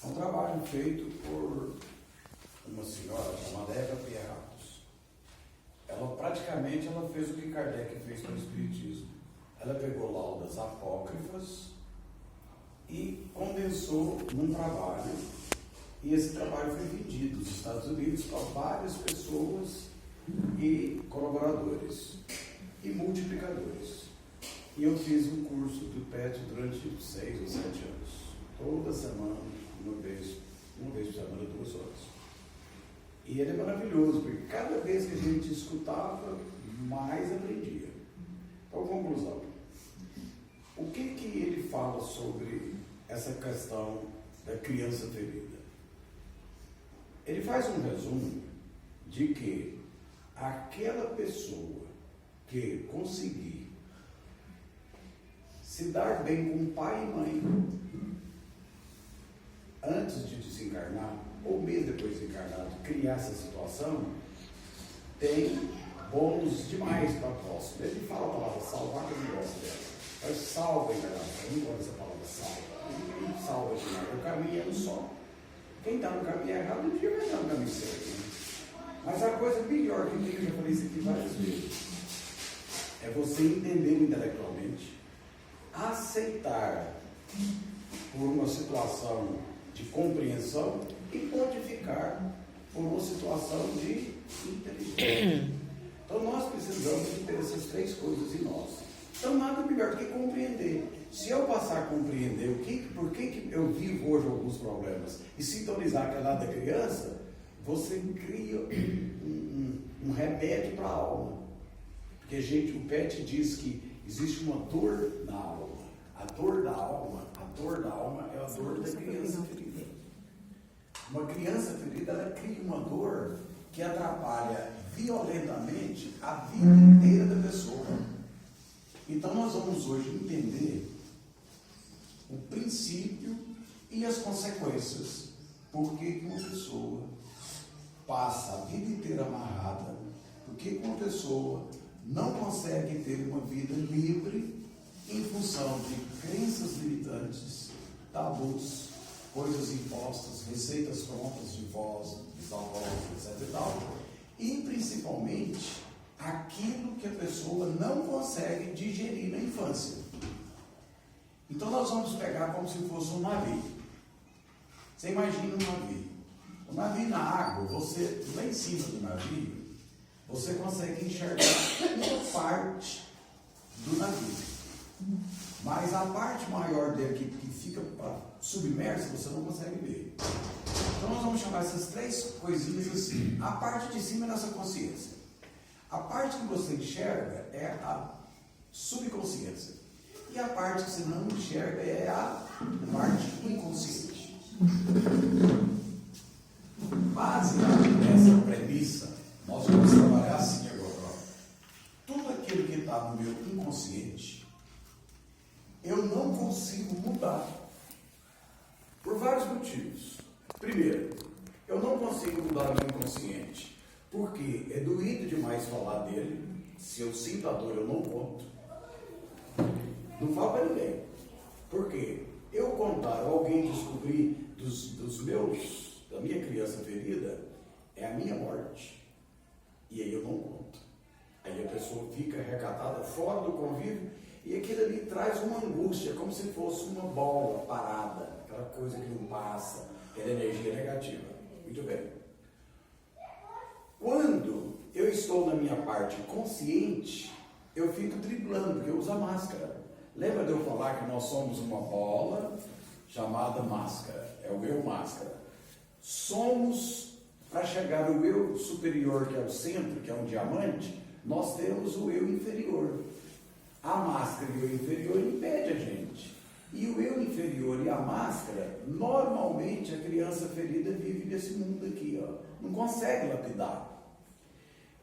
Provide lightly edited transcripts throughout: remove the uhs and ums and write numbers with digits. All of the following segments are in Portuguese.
É um trabalho feito por uma senhora chamada Eva Pierratos. Ela fez o que Kardec fez com o Espiritismo. Ela pegou laudas apócrifas e condensou num trabalho. E esse trabalho foi vendido nos Estados Unidos para várias pessoas e colaboradores e multiplicadores. E eu fiz um curso do PET durante 6 ou 7 anos. Toda semana, uma vez por semana, 2 horas. E ele é maravilhoso, porque cada vez que a gente escutava, mais aprendia. Então, conclusão. O que ele fala sobre essa questão da criança ferida? Ele faz um resumo de que aquela pessoa que conseguir se dar bem com pai e mãe antes de desencarnar, ou mesmo depois de desencarnado, criar essa situação, tem bônus demais para a próxima. Ele fala a palavra salvar, que eu não gosto dela. Mas salva a encarnação, eu não gosto dessa palavra salva. Ele salva a encarnação. O caminho é um só. Quem está no caminho errado, um dia vai estar no caminho certo. Né? Mas a coisa melhor que eu já falei isso aqui várias vezes é você entender intelectualmente, aceitar por uma situação de compreensão e modificar por uma situação de inteligência. Então nós precisamos de ter essas 3 coisas em nós. Então nada melhor do que compreender. Se eu passar a compreender por que eu vivo hoje alguns problemas e sintonizar aquela da criança, você cria um remédio para a alma. Porque o PET diz que existe uma dor na alma. A dor da alma é a dor da criança ferida. Uma criança ferida, ela cria uma dor que atrapalha violentamente a vida inteira da pessoa. Então nós vamos hoje entender o princípio e as consequências. Por que uma pessoa passa a vida inteira amarrada? Por que uma pessoa não consegue ter uma vida livre em função de crenças limitantes, tabus, coisas impostas, receitas prontas de vós, bisavós, etc. e tal, e principalmente aquilo que a pessoa não consegue digerir na infância. Então nós vamos pegar como se fosse um navio. Você imagina um navio. O navio na água, você, lá em cima do navio, você consegue enxergar uma parte do navio. Mas a parte maior dele que fica submersa, você não consegue ver. Então nós vamos chamar essas 3 coisinhas assim. A parte de cima é nossa consciência. A parte que você enxerga é a subconsciência. E a parte que você não enxerga é a parte inconsciente. Baseado nessa premissa, nós vamos trabalhar assim agora. Tudo aquilo que está no meu inconsciente, eu não consigo mudar. Por vários motivos. Primeiro, eu não consigo mudar o meu inconsciente, porque é doído demais falar dele. Se eu sinto a dor, eu não conto. Não falo para ninguém. Por quê? Eu contar, alguém descobrir da minha criança ferida, é a minha morte. E aí eu não conto. Aí a pessoa fica recatada fora do convívio e aquilo ali traz uma angústia, como se fosse uma bola parada, aquela coisa que não passa, aquela energia negativa. Muito bem. Quando eu estou na minha parte consciente, eu fico driblando, porque eu uso a máscara. Lembra de eu falar que nós somos uma bola chamada máscara? É o eu máscara. Somos, para chegar ao eu superior, que é o centro, que é um diamante, nós temos o eu inferior. A máscara e o eu inferior impede a gente. E o eu inferior e a máscara, normalmente a criança ferida vive nesse mundo aqui, ó, não consegue lapidar.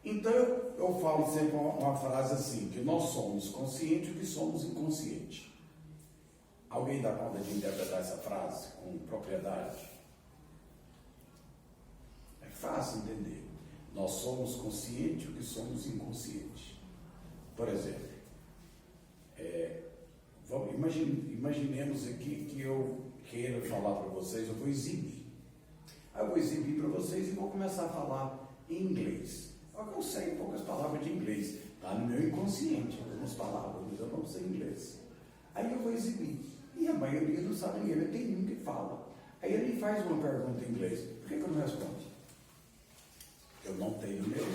Então eu falo sempre uma frase assim, que nós somos conscientes e que somos inconscientes. Alguém dá conta de interpretar essa frase com propriedade? É fácil entender. Nós somos conscientes e o que somos inconscientes. Por exemplo, imaginemos aqui que queira falar para vocês, eu vou exibir. Aí eu vou exibir para vocês e vou começar a falar em inglês. Eu sei poucas palavras de inglês, está no meu inconsciente, algumas palavras, mas eu não sei inglês. Aí eu vou exibir. E a maioria não sabe ninguém, mas tem um que fala. Aí ele me faz uma pergunta em inglês. Por que eu não respondo? Eu não tenho meu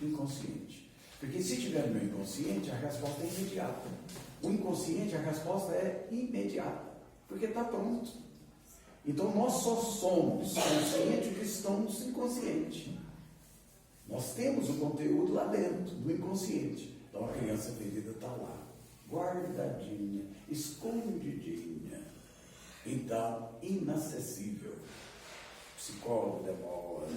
inconsciente. Porque se tiver no meu inconsciente, a resposta é imediata. O inconsciente, a resposta é imediata. Porque está pronto. Então nós só somos conscientes que estamos inconscientes. Nós temos o conteúdo lá dentro, do inconsciente. Então a criança ferida está lá, guardadinha, escondidinha. Então, inacessível. Psicólogo demora,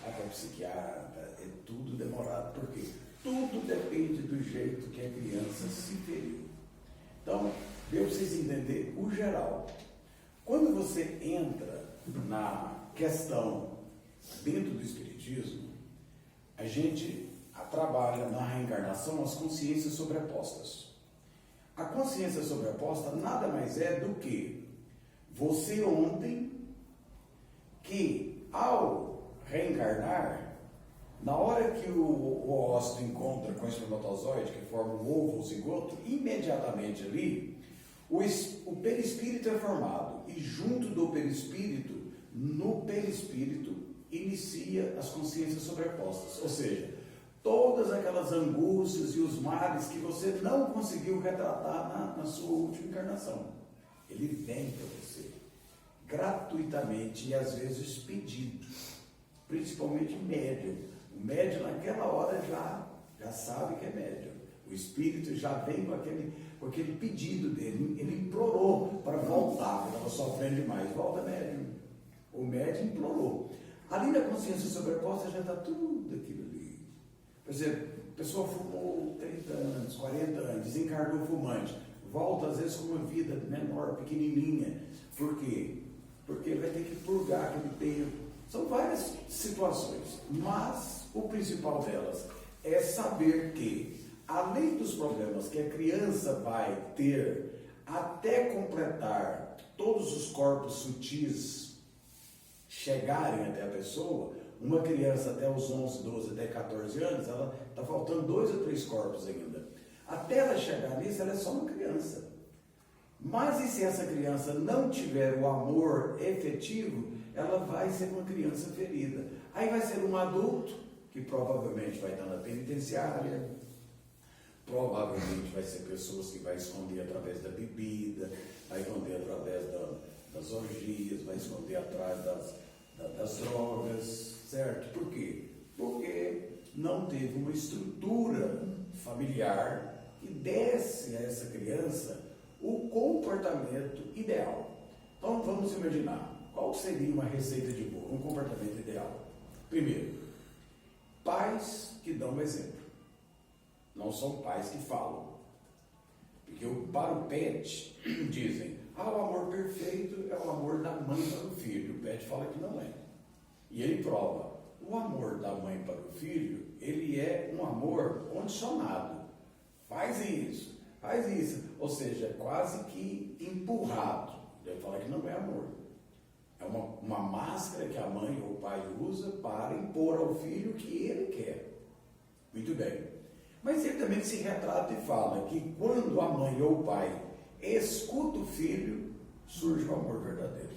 até psiquiatra, é tudo demorado. Por quê? Tudo depende do jeito que a criança se feriu. Então, deu para vocês entenderem o geral. Quando você entra na questão dentro do Espiritismo, a gente trabalha na reencarnação as consciências sobrepostas. A consciência sobreposta nada mais é do que você ontem, que ao reencarnar, na hora que o óvulo encontra com o espermatozoide, que forma um ovo ou zigoto, imediatamente ali, o perispírito é formado. E junto do perispírito, no perispírito, inicia as consciências sobrepostas. Ou seja, todas aquelas angústias e os males que você não conseguiu retratar na sua última encarnação. Ele vem para você, gratuitamente e às vezes pedido, principalmente médium. O médium naquela hora já sabe que é médium. O espírito já vem com aquele pedido dele, ele implorou para voltar, porque estava sofrendo demais. Volta, médium. O médium implorou. Ali na consciência sobreposta já está tudo aquilo ali. Por exemplo, a pessoa fumou 30 anos, 40 anos, desencarnou fumante, volta às vezes com uma vida menor, pequenininha. Por quê? Porque ele vai ter que purgar aquele tempo. São várias situações, mas o principal delas é saber que, além dos problemas que a criança vai ter até completar todos os corpos sutis chegarem até a pessoa, uma criança até os 11, 12, até 14 anos, ela está faltando 2 ou 3 corpos ainda. Até ela chegar nisso, ela é só uma criança. Mas e se essa criança não tiver o amor efetivo, ela vai ser uma criança ferida. Aí vai ser um adulto, que provavelmente vai estar na penitenciária, provavelmente vai ser pessoas que vai esconder através da bebida, vai esconder através das orgias, vai esconder atrás das drogas, certo? Por quê? Porque não teve uma estrutura familiar que desse a essa criança o comportamento ideal. Então vamos imaginar, qual seria uma receita de bolo, um comportamento ideal? Primeiro, pais que dão o exemplo. Não são pais que falam. Porque para o PET, dizem, o amor perfeito é o amor da mãe para o filho. O PET fala que não é. E ele prova, o amor da mãe para o filho, ele é um amor condicionado. Faz isso. Ou seja, quase que empurrado. Ele fala que não é amor. É uma máscara que a mãe ou o pai usa para impor ao filho o que ele quer. Muito bem. Mas ele também se retrata e fala que quando a mãe ou o pai escuta o filho, surge o amor verdadeiro.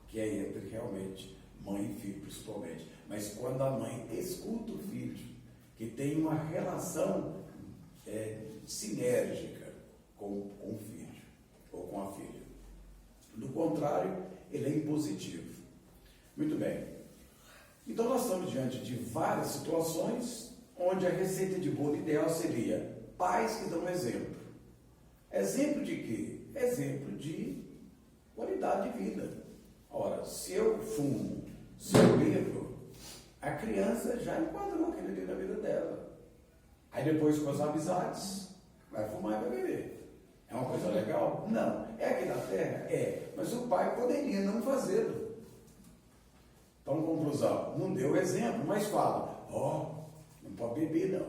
Que é entre realmente mãe e filho, principalmente. Mas quando a mãe escuta o filho, que tem uma relação sinérgica com o filho ou com a filha. Do contrário, ele é impositivo. Muito bem. Então nós estamos diante de várias situações onde a receita de bolo ideal seria pais que dão exemplo. Exemplo de quê? Exemplo de qualidade de vida. Ora, se eu fumo, se eu bebo, a criança já enquadrou aquilo ali na vida dela. Aí depois com as amizades, vai fumar e vai beber. É uma coisa legal? Não. É aqui na terra? É. Mas o pai poderia não fazê-lo. Então, conclusão, não deu exemplo, mas fala, não pode beber não.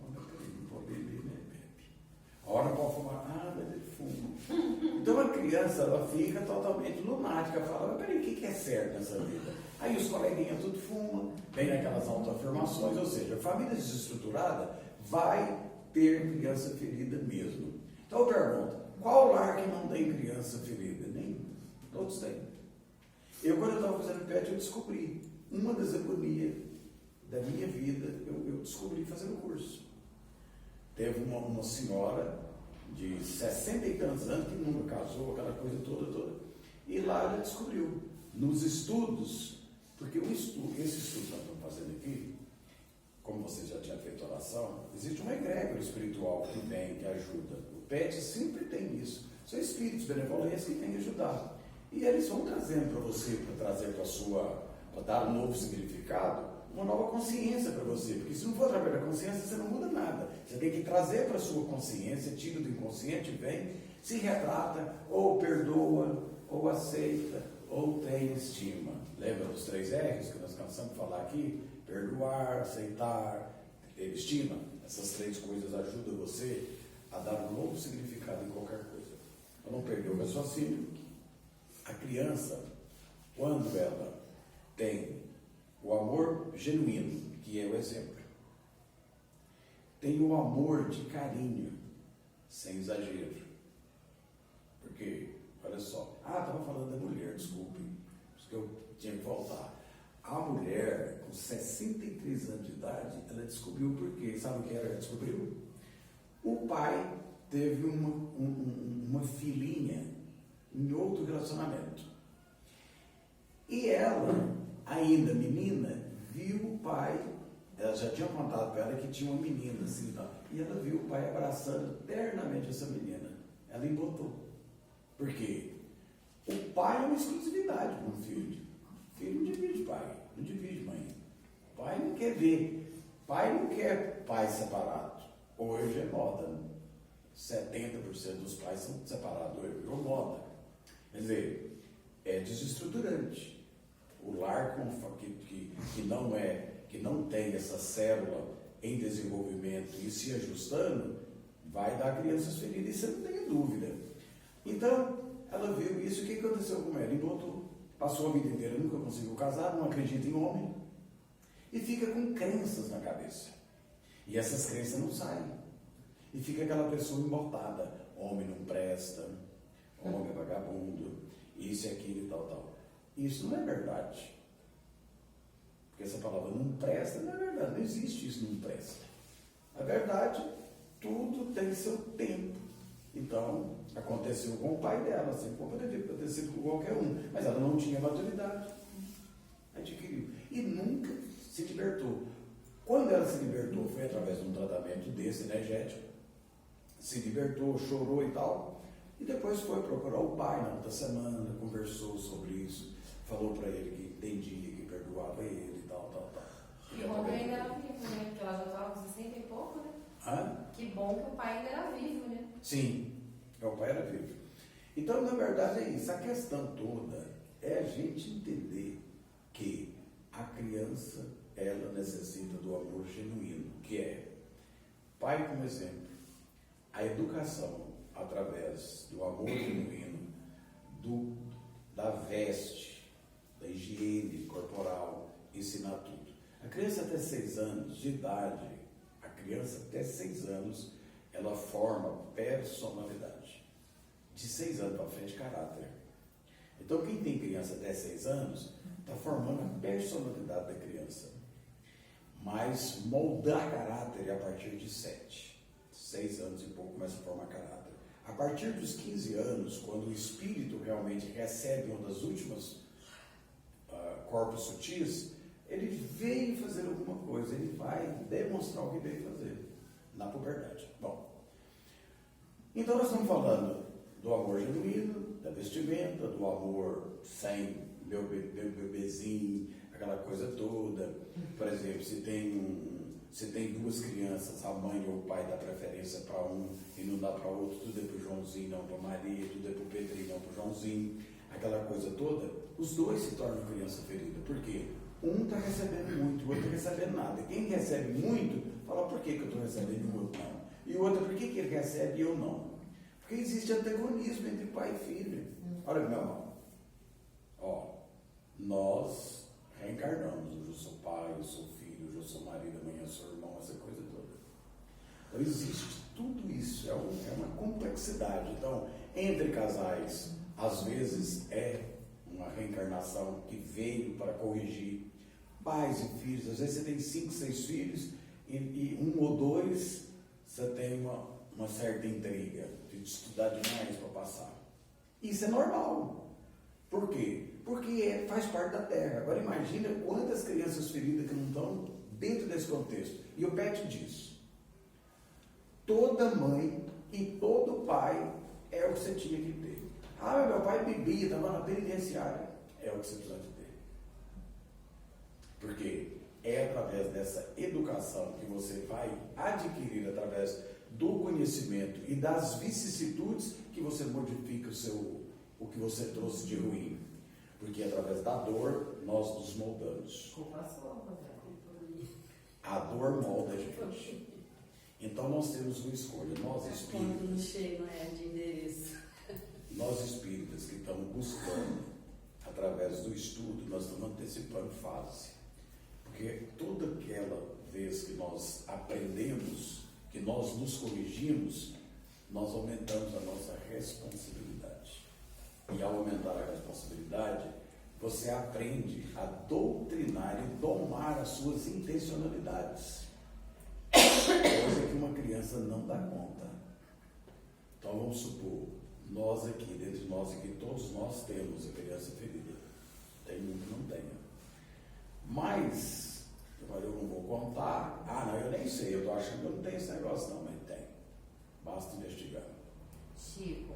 Não pode beber, né? Bebe. A hora não pode fumar, mas ele fuma. Então a criança, ela fica totalmente lunática, fala, mas peraí, o que é certo nessa vida? Aí os coleguinhas tudo fumam, vem naquelas autoafirmações, ou seja, a família desestruturada vai ter criança ferida mesmo. Então eu pergunto, qual lar que não tem criança ferida? Nenhum. Todos têm. Quando eu estava fazendo PET, eu descobri uma das agonias da minha vida, eu descobri fazendo curso. Teve uma senhora de 60 e tantos anos que nunca casou, aquela coisa toda. E lá ela descobriu, nos estudos, porque esse estudo que nós estamos fazendo aqui, como você já tinha feito oração, existe uma egrégora espiritual que vem, que ajuda. O PET sempre tem isso. São espíritos benevolentes que têm que ajudar. E eles vão trazendo para você, para dar um novo significado, uma nova consciência para você. Porque se não for através da consciência, você não muda nada. Você tem que trazer para a sua consciência, tira do inconsciente, vem, se retrata, ou perdoa, ou aceita, ou tem estima. Lembra dos 3 R's que nós cansamos de falar aqui? Perdoar, aceitar, ter estima. Essas 3 coisas ajudam você a dar um novo significado em qualquer coisa. Para não perder o raciocínio, a criança, quando ela tem o amor genuíno, que é o exemplo, tem o amor de carinho, sem exagero. Porque, olha só, estava falando da mulher, desculpe, porque eu tinha que voltar. A mulher, com 63 anos de idade, ela descobriu por quê. Sabe o que ela descobriu? O pai teve uma filhinha em outro relacionamento. E ela, ainda menina, viu o pai, ela já tinha contado para ela que tinha uma menina assim, tá? E ela viu o pai abraçando eternamente essa menina. Ela embotou. Por quê? O pai é uma exclusividade para um filho. O filho não divide pai, não divide mãe. O pai não quer ver. Pai não quer pai separado. Hoje é moda. 70% dos pais são separados hoje. Virou moda. Quer dizer, é desestruturante. O lar que não tem essa célula em desenvolvimento e se ajustando, vai dar crianças feridas, isso eu não tenho dúvida. Então, ela viu isso, o que aconteceu com ela? Embotou. Passou a vida inteira, nunca conseguiu casar, não acredita em homem. E fica com crenças na cabeça. E essas crenças não saem. E fica aquela pessoa embotada. Homem não presta, homem é vagabundo, isso e aquilo e tal. Isso não é verdade. Porque essa palavra não presta não é verdade. Não existe isso, não presta. Na verdade, tudo tem seu tempo. Então, aconteceu com o pai dela, assim como poderia ter acontecido com qualquer um. Mas ela não tinha maturidade. Adquiriu. E nunca se libertou. Quando ela se libertou, foi através de um tratamento desse energético. Se libertou, chorou e tal. E depois foi procurar o pai na outra semana, conversou sobre isso, falou para ele que entendia, que perdoava ele e tal. Que bom que ainda era vivo, né? Porque ela já estava com 60 e pouco, né? Que bom que o pai ainda era vivo, né? Sim, o pai era vivo. Então, na verdade, é isso. A questão toda é a gente entender que a criança, ela necessita do amor genuíno, que é pai como exemplo, a educação através do amor genuíno, da veste, da higiene corporal, ensinar tudo. A criança até 6 anos de idade, ela forma personalidade. De 6 anos para frente, caráter. Então, quem tem criança até 6 anos, está formando a personalidade da criança. Mas moldar caráter é a partir de 7. 6 anos e pouco começa a formar caráter. A partir dos 15 anos, quando o espírito realmente recebe uma das últimas corpos sutis, ele veio fazer alguma coisa, ele vai demonstrar o que veio fazer na puberdade. Bom, então nós estamos falando do amor genuíno, da vestimenta, do amor sem meu bebezinho, aquela coisa toda. Por exemplo, se tem 2 crianças, a mãe ou o pai dá preferência para um e não dá para outro, tudo é para o Joãozinho, não para Maria, tudo é para o Pedrinho, não para o Joãozinho, aquela coisa toda, os 2 se tornam criança ferida. Por quê? Um está recebendo muito, o outro não está recebendo nada. Quem recebe muito, fala, por que eu estou recebendo e o outro não? E o outro, por que ele recebe e eu não? Porque Porque existe antagonismo entre pai e filho. Olha, meu irmão, nós reencarnamos. Hoje eu sou pai, eu sou filho, hoje eu sou marido, amanhã eu sou irmão, essa coisa toda. Então existe tudo isso, é uma complexidade. Então, entre casais, às vezes é uma reencarnação que veio para corrigir pais e filhos. Às vezes você tem 5, 6 filhos e 1 ou 2 você tem uma certa intriga de estudar demais para passar. Isso é normal. Por quê? Porque faz parte da Terra. Agora imagina quantas crianças feridas que não estão dentro desse contexto. E o Pet diz: toda mãe e todo pai é o que você tinha que ter. Ah, meu pai bebia, estava na penitenciária. É o que você precisa de ter. Porque é através dessa educação que você vai adquirir, através do conhecimento e das vicissitudes, que você modifica o que você trouxe de ruim. Porque através da dor nós nos moldamos. A dor molda a gente. Então nós temos uma escolha. Nós espíritas que estamos buscando, através do estudo, nós estamos antecipando fase. Porque toda aquela vez que nós aprendemos, que nós nos corrigimos, nós aumentamos a nossa responsabilidade. E ao aumentar a responsabilidade, você aprende a doutrinar e domar as suas intencionalidades. Coisa que uma criança não dá conta. Então vamos supor, nós aqui, dentre nós aqui, todos nós temos a criança ferida. Tem um que não tem. Mas, agora eu não vou contar. Não, eu nem sei, eu estou achando que eu não tenho esse negócio não, mas tem. Basta investigar. Chico,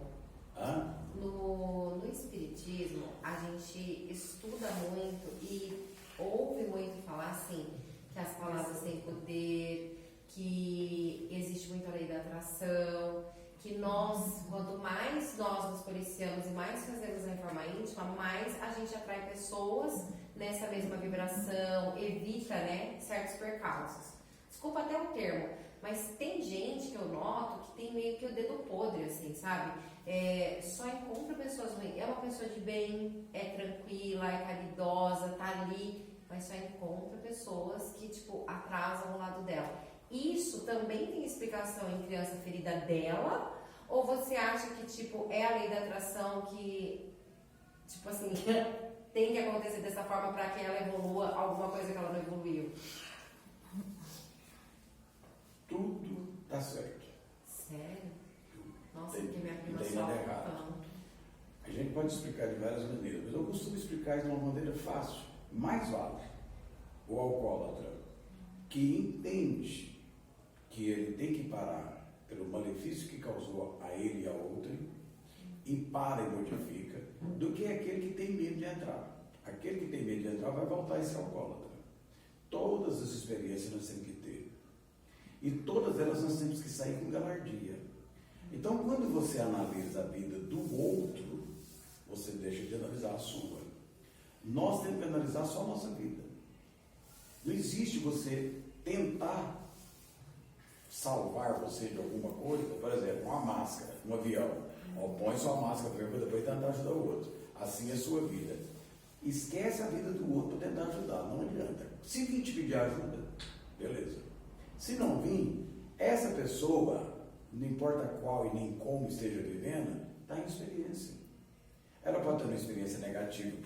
no Espiritismo, a gente estuda muito e ouve muito falar assim, que as palavras têm poder, que existe muita lei da atração, que nós, quanto mais nós nos policiamos e mais fazemos a reforma íntima, mais a gente atrai pessoas nessa mesma vibração, evita, certos percalços. Desculpa até o termo, mas tem gente que eu noto que tem meio que o dedo podre, assim, sabe? Só encontra pessoas ruins. É uma pessoa de bem, é tranquila, é caridosa, tá ali, mas só encontra pessoas que, atrasam o lado dela. Isso também tem explicação em criança ferida dela? Ou você acha que, é a lei da atração que, tem que acontecer dessa forma para que ela evolua alguma coisa que ela não evoluiu? Tudo está certo. Sério? Nossa, porque minha prima só errado. A gente pode explicar de várias maneiras, mas eu costumo explicar de uma maneira fácil. Mais vale o alcoólatra que entende que ele tem que parar pelo malefício que causou a ele e a outrem, e para e modifica, do que aquele que tem medo de entrar. Aquele que tem medo de entrar vai voltar a ser alcoólatra. Todas as experiências nós temos que ter. E todas elas nós temos que sair com galardia. Então, quando você analisa a vida do outro, você deixa de analisar a sua. Nós temos que analisar só a nossa vida. Não existe você tentar salvar você de alguma coisa. Por exemplo, uma máscara, um avião. Põe sua máscara para depois tentar ajudar o outro. Assim é a sua vida. Esquece a vida do outro para tentar ajudar. Não adianta. Se vir te pedir ajuda, beleza. Se não vir, essa pessoa, não importa qual e nem como esteja vivendo, está em experiência. Ela pode ter uma experiência negativa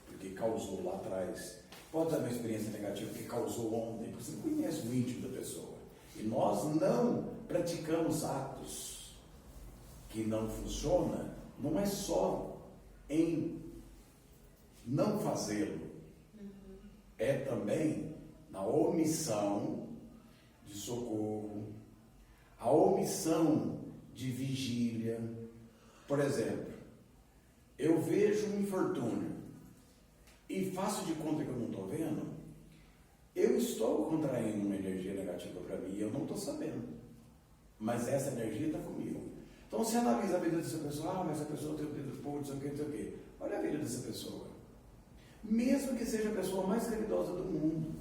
porque causou lá atrás. Pode ter uma experiência negativa porque causou ontem, porque você não conhece o íntimo da pessoa. E nós não praticamos atos que não funcionam, não é só em não fazê-lo, é também na omissão de socorro, a omissão de vigília. Por exemplo, eu vejo um infortúnio e faço de conta que eu não estou vendo, eu estou contraindo uma energia negativa para mim e eu não estou sabendo. Mas essa energia está comigo. Então você analisa a vida dessa pessoa, mas essa pessoa tem o dedo podre, não sei o que, não sei o que. Olha a vida dessa pessoa. Mesmo que seja a pessoa mais caridosa do mundo,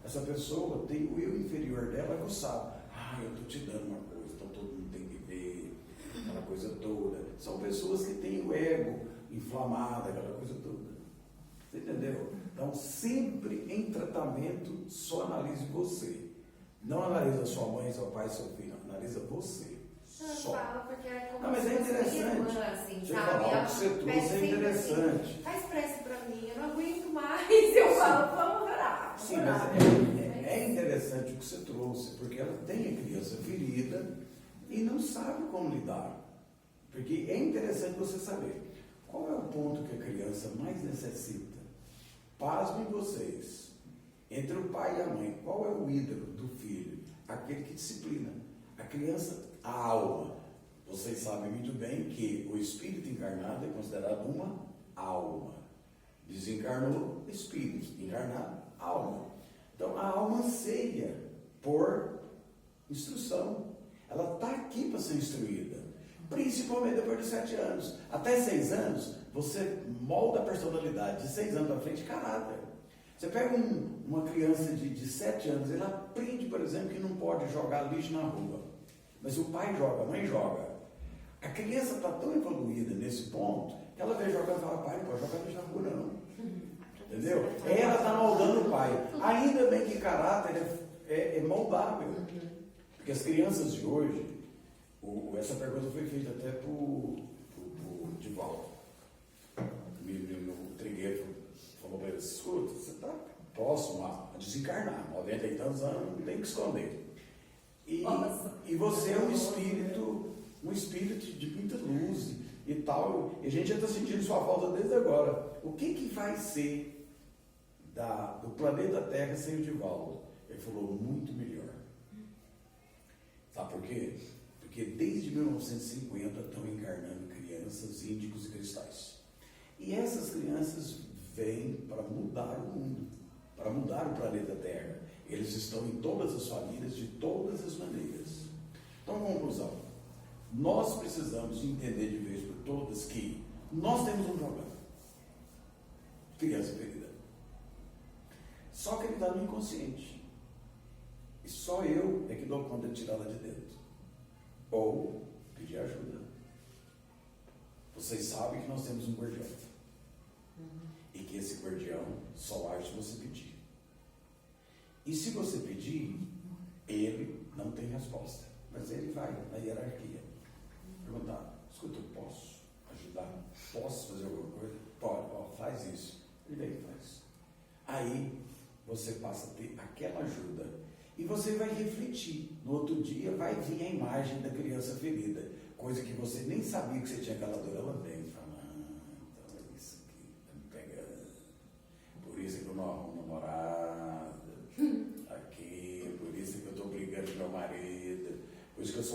essa pessoa tem o eu inferior dela que sabe. Eu estou te dando uma coisa, então todo mundo tem que ver, aquela coisa coisa toda. São pessoas que têm o ego inflamado, aquela coisa toda. Você entendeu? Então, sempre em tratamento, só analise você. Não analisa sua mãe, seu pai, seu filho. Analisa você. Eu Só. falo porque é como Não, mas se é fosse minha interessante. irmã, assim, Você sabe? falar o Ela que você pede trouxe é sempre interessante. Assim, faz prece pra mim, eu não aguento mais. Eu falo, vamos orar. Sim, orar. mas é interessante o que você trouxe, porque ela tem a criança ferida e não sabe como lidar. Porque é interessante você saber qual é o ponto que a criança mais necessita. Pasmem vocês. Entre o pai e a mãe, qual é o ídolo do filho? Aquele que disciplina. A criança, a alma. Vocês sabem muito bem que o espírito encarnado é considerado uma alma. Desencarnou, espírito. Encarnado, alma. Então, a alma anseia por instrução. Ela está aqui para ser instruída. Principalmente depois de 7 anos. Até 6 anos, você molda a personalidade. De 6 anos para frente, caráter. Você pega uma criança de 7 anos, ele aprende, por exemplo, que não pode jogar lixo na rua. Mas o pai joga, a mãe joga. A criança está tão evoluída nesse ponto, que ela vê jogando e fala, pai, não pode jogar lixo na rua não. Entendeu? Ela está moldando o pai. Ainda bem que caráter é moldável. Porque as crianças de hoje, essa pergunta foi feita até para o Divaldo. O Trigueiro falou para ele, escuta, você está próximo a desencarnar, 90 e tantos anos, não tem que esconder. E você é um espírito de muita luz e tal, e a gente já está sentindo sua falta desde agora. O que vai ser do planeta Terra sem o Divaldo? Ele falou, muito melhor. Sabe por quê? Porque desde 1950 estão encarnando crianças, índicos e cristais. E essas crianças vêm para mudar o mundo, para mudar o planeta Terra. Eles estão em todas as famílias, de todas as maneiras. Então, conclusão. Nós precisamos entender de vez por todas que nós temos um problema. Criança ferida. Só que ele está no inconsciente. E só eu é que dou conta de tirá-la de dentro. Ou pedir ajuda. Vocês sabem que nós temos um guardião. E que esse guardião só age se você pedir. E se você pedir, ele não tem resposta. Mas ele vai na hierarquia. Perguntar, escuta, eu posso ajudar? Posso fazer alguma coisa? Pode, faz isso. Ele vem e faz. Aí você passa a ter aquela ajuda. E você vai refletir. No outro dia vai vir a imagem da criança ferida. Coisa que você nem sabia que você tinha aquela dor. Ela vem e fala, então é isso aqui, tá me pegando. Por isso que eu não arrumo namorada. Aqui, por isso que eu estou brigando com meu marido. Por isso que eu só